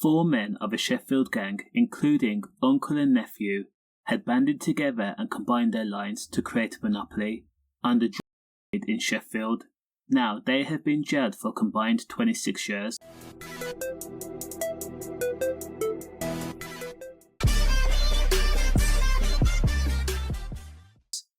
4 men of a Sheffield gang, including uncle and nephew, had banded together and combined their lines to create a monopoly on the drug trade in Sheffield. Now, they have been jailed for a combined 26 years.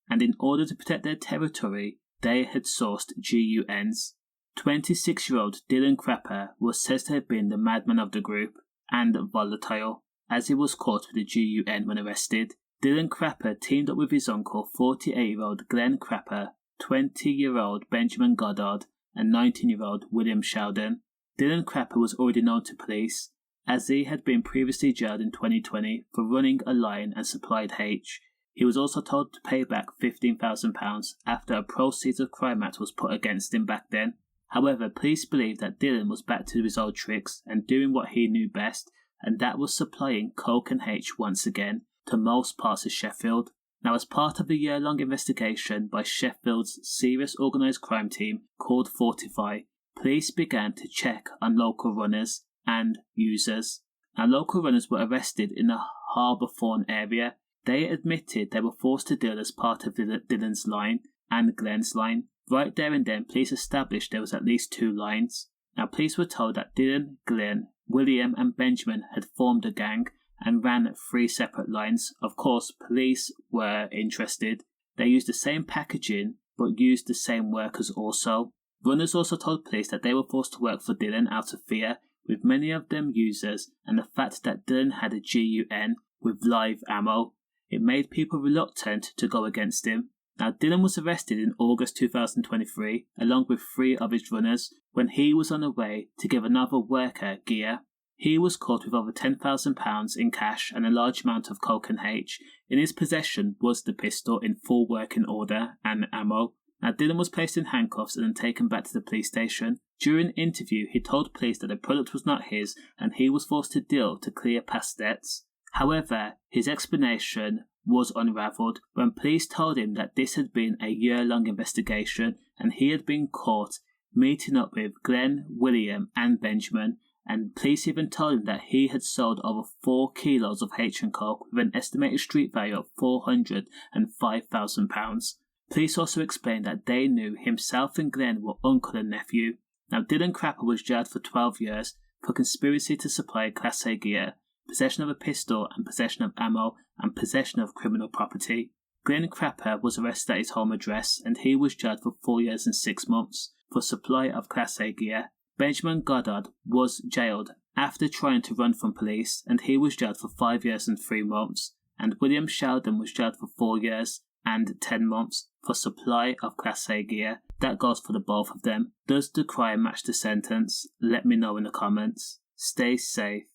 And in order to protect their territory, they had sourced GUNs. 26-year-old Dillon Crapper was said to have been the madman of the group and volatile, as he was caught with a GUN when arrested. Dillon Crapper teamed up with his uncle, 48-year-old Glynn Crapper, 20-year-old Benjamin Goddard, and 19-year-old William Sheldon. Dillon Crapper was already known to police, as he had been previously jailed in 2020 for running a line and supplied H. He was also told to pay back £15,000 after a Proceeds of Crime Act was put against him back then. However, police believe that Dillon was back to his old tricks and doing what he knew best, and that was supplying coke and H once again to most parts of Sheffield. Now, as part of the year-long investigation by Sheffield's serious organised crime team called Fortify, police began to check on local runners and users. Now, local runners were arrested in the Harbourthorne area. They admitted they were forced to deal as part of Dillon's line and Glenn's line. Right there and then, police established there was at least 2 lines. Now, police were told that Dillon, Glynn, William and Benjamin had formed a gang and ran 3 separate lines. Of course, police were interested. They used the same packaging, but used the same workers also. Runners also told police that they were forced to work for Dillon out of fear, with many of them users, and the fact that Dillon had a GUN with live ammo. It made people reluctant to go against him. Now, Dillon was arrested in August 2023, along with 3 of his runners, when he was on the way to give another worker gear. He was caught with over £10,000 in cash and a large amount of coke and H. In his possession was the pistol in full working order and ammo. Now, Dillon was placed in handcuffs and then taken back to the police station. During an interview, he told police that the product was not his and he was forced to deal to clear past debts. However, his explanation was unravelled when police told him that this had been a year-long investigation and he had been caught meeting up with Glenn, William and Benjamin, and police even told him that he had sold over 4 kilos of H and coke with an estimated street value of £405,000. Police also explained that they knew himself and Glenn were uncle and nephew. Now, Dillon Crapper was jailed for 12 years for conspiracy to supply Class A gear, possession of a pistol and possession of ammo, and possession of criminal property. Glynn Crapper was arrested at his home address and he was jailed for 4 years and 6 months for supply of Class A gear. Benjamin Goddard was jailed after trying to run from police and he was jailed for 5 years and 3 months. And William Sheldon was jailed for 4 years and 10 months for supply of Class A gear. That goes for the both of them. Does the crime match the sentence? Let me know in the comments. Stay safe.